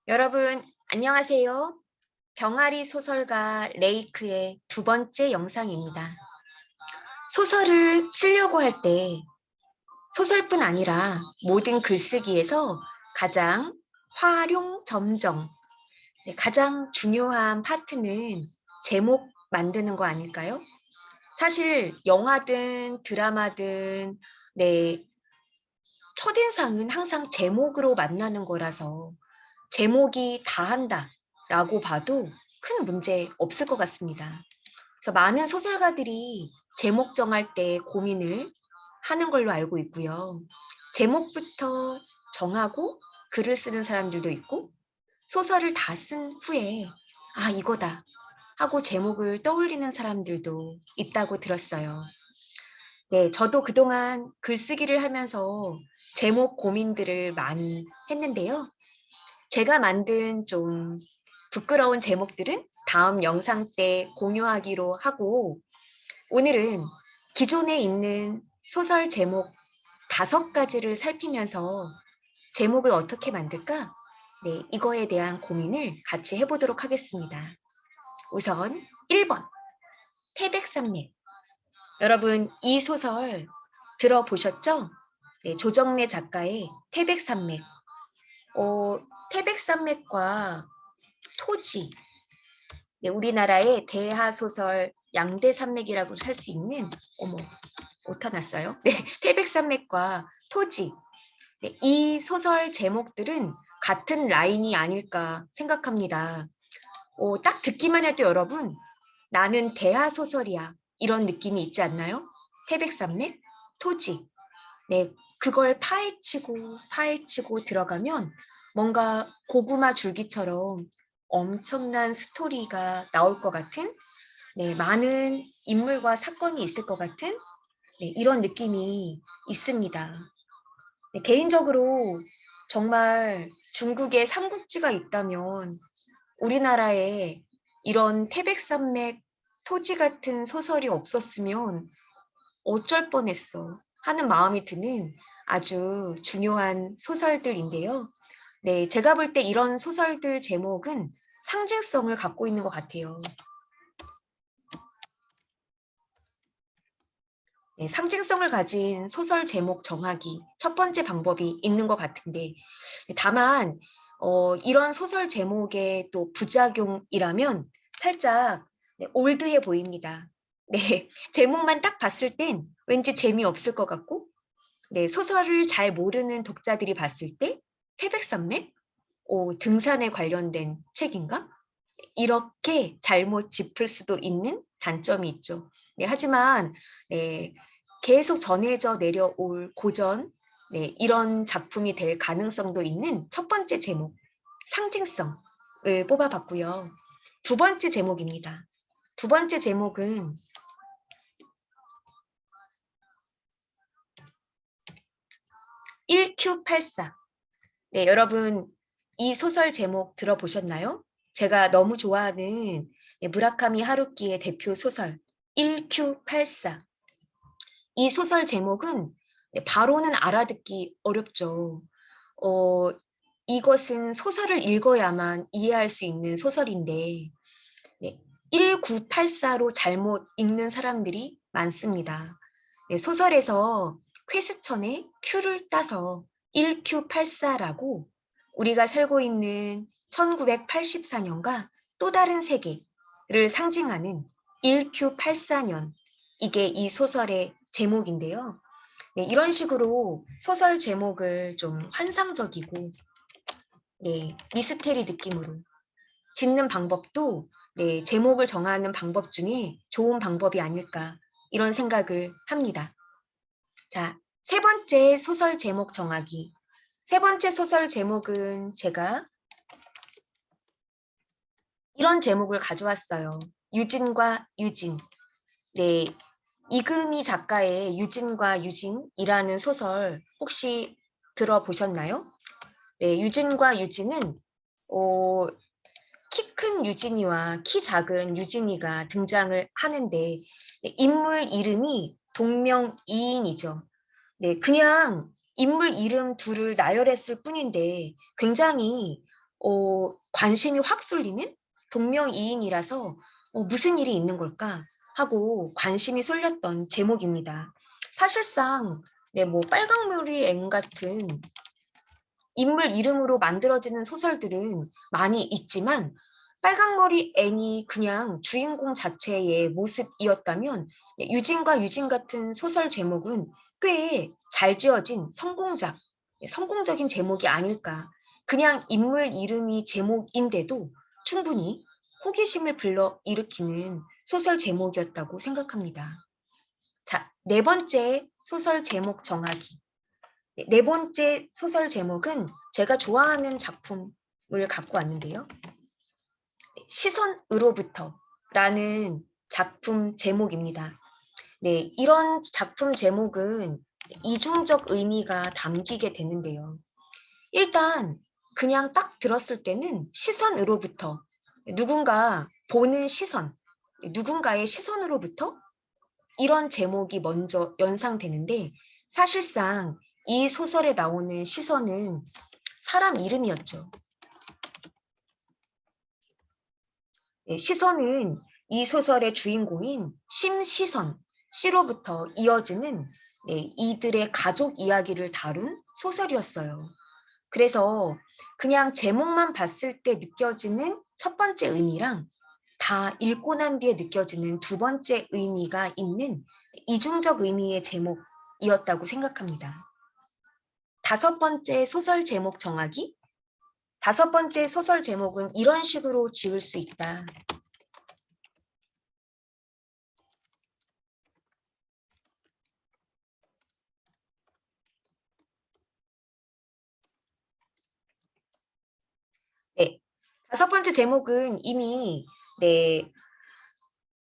여러분, 안녕하세요. 병아리 소설가 레이크의 두 번째 영상입니다. 소설을 쓰려고 할 때 소설뿐 아니라 모든 글쓰기에서 가장 활용, 점정, 가장 중요한 파트는 제목 만드는 거 아닐까요? 사실 영화든 드라마든 첫인상은 항상 제목으로 만나는 거라서 제목이 다 한다라고 봐도 큰 문제 없을 것 같습니다. 그래서 많은 소설가들이 제목 정할 때 고민을 하는 걸로 알고 있고요. 제목부터 정하고 글을 쓰는 사람들도 있고, 소설을 다 쓴 후에 아, 이거다 하고 제목을 떠올리는 사람들도 있다고 들었어요. 네, 저도 그동안 글쓰기를 하면서 제목 고민들을 많이 했는데요. 제가 만든 좀 부끄러운 제목들은 다음 영상 때 공유하기로 하고, 오늘은 기존에 있는 소설 제목 5가지를 살피면서 제목을 어떻게 만들까? 네, 이거에 대한 고민을 같이 해보도록 하겠습니다. 우선 1번, 태백산맥. 여러분, 이 소설 들어보셨죠? 네, 조정래 작가의 태백산맥. 어, 태백산맥과 토지, 네, 우리나라의 대하소설 양대산맥이라고 할 수 있는, 어머, 오타 났어요. 네, 태백산맥과 토지. 네, 이 소설 제목들은 같은 라인이 아닐까 생각합니다. 딱 듣기만 해도 여러분, 나는 대하소설이야. 이런 느낌이 있지 않나요? 태백산맥, 토지. 네, 그걸 파헤치고 파헤치고 들어가면 뭔가 고구마 줄기처럼 엄청난 스토리가 나올 것 같은, 네, 많은 인물과 사건이 있을 것 같은, 네, 이런 느낌이 있습니다. 네, 개인적으로 정말 중국에 삼국지가 있다면 우리나라에 이런 태백산맥 토지 같은 소설이 없었으면 어쩔 뻔했어 하는 마음이 드는 아주 중요한 소설들인데요. 네, 제가 볼 때 이런 소설들 제목은 상징성을 갖고 있는 것 같아요. 네, 상징성을 가진 소설 제목 정하기 첫 번째 방법이 있는 것 같은데, 다만 이런 소설 제목의 또 부작용이라면 살짝 올드해 보입니다. 네, 제목만 딱 봤을 땐 왠지 재미없을 것 같고, 네, 소설을 잘 모르는 독자들이 봤을 때 태백산맥? 등산에 관련된 책인가? 이렇게 잘못 짚을 수도 있는 단점이 있죠. 네, 하지만 네, 계속 전해져 내려올 고전, 네, 이런 작품이 될 가능성도 있는 첫 번째 제목, 상징성을 뽑아봤고요. 두 번째 제목입니다. 두 번째 제목은 1Q84. 네, 여러분 이 소설 제목 들어보셨나요? 제가 너무 좋아하는 무라카미 하루키의 대표 소설 1Q84. 이 소설 제목은 바로는 알아듣기 어렵죠. 어, 이것은 소설을 읽어야만 이해할 수 있는 소설인데, 네, 1984로 잘못 읽는 사람들이 많습니다. 네, 소설에서 퀘스천에 Q를 따서 1Q84라고 우리가 살고 있는 1984년과 또 다른 세계를 상징하는 1Q84년, 이게 이 소설의 제목인데요. 네, 이런 식으로 소설 제목을 좀 환상적이고, 네, 미스테리 느낌으로 짓는 방법도, 네, 제목을 정하는 방법 중에 좋은 방법이 아닐까 이런 생각을 합니다. 자, 세 번째 소설 제목 정하기. 세 번째 소설 제목은 제가 이런 제목을 가져왔어요. 유진과 유진. 네, 이금희 작가의 유진과 유진이라는 소설 혹시 들어보셨나요? 네, 유진과 유진은 키 큰 유진이와 키 작은 유진이가 등장을 하는데, 네, 인물 이름이 동명이인이죠. 네, 그냥 인물 이름 둘을 나열했을 뿐인데 굉장히 관심이 확 쏠리는 동명이인이라서 무슨 일이 있는 걸까 하고 관심이 쏠렸던 제목입니다. 사실상 네, 뭐 빨강머리 앵 같은 인물 이름으로 만들어지는 소설들은 많이 있지만 빨강머리 앵이 그냥 주인공 자체의 모습이었다면 유진과 유진 같은 소설 제목은 꽤 잘 지어진 성공작, 성공적인 제목이 아닐까. 그냥 인물 이름이 제목인데도 충분히 호기심을 불러일으키는 소설 제목이었다고 생각합니다. 자, 네 번째 소설 제목 정하기. 네 번째 소설 제목은 제가 좋아하는 작품을 갖고 왔는데요. 시선으로부터라는 작품 제목입니다. 네, 이런 작품 제목은 이중적 의미가 담기게 되는데요. 일단 그냥 딱 들었을 때는 시선으로부터, 누군가 보는 시선, 누군가의 시선으로부터 이런 제목이 먼저 연상되는데 사실상 이 소설에 나오는 시선은 사람 이름이었죠. 네, 시선은 이 소설의 주인공인 심시선 씨로부터 이어지는 이들의 가족 이야기를 다룬 소설이었어요. 그래서 그냥 제목만 봤을 때 느껴지는 첫 번째 의미랑 다 읽고 난 뒤에 느껴지는 두 번째 의미가 있는 이중적 의미의 제목이었다고 생각합니다. 다섯 번째 소설 제목 정하기. 다섯 번째 소설 제목은 이런 식으로 지을 수 있다. 네, 다섯 번째 제목은 이미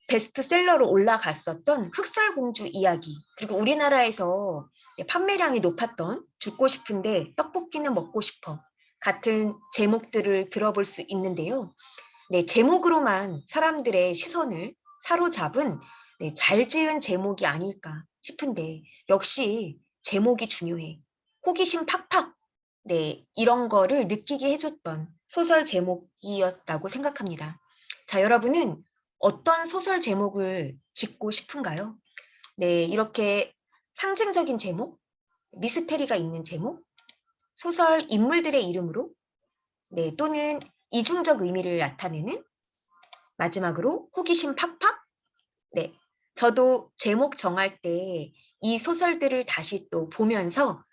베스트셀러로 올라갔었던 흑설공주 이야기, 그리고 우리나라에서 판매량이 높았던 죽고 싶은데 떡볶이는 먹고 싶어 같은 제목들을 들어볼 수 있는데요. 네, 제목으로만 사람들의 시선을 사로잡은 잘 지은 제목이 아닐까 싶은데 역시 제목이 중요해. 호기심 팍팍 이런 거를 느끼게 해줬던 소설 제목이었다고 생각합니다. 자, 여러분은 어떤 소설 제목을 짓고 싶은가요? 네, 이렇게 상징적인 제목, 미스테리가 있는 제목, 소설 인물들의 이름으로 또는 이중적 의미를 나타내는 마지막으로 호기심 팍팍. 네, 저도 제목 정할 때 이 소설들을 다시 또 보면서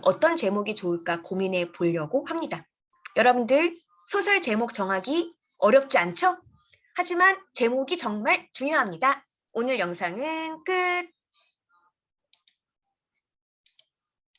어떤 제목이 좋을까 고민해 보려고 합니다. 여러분들 소설 제목 정하기 어렵지 않죠? 하지만 제목이 정말 중요합니다. 오늘 영상은 끝!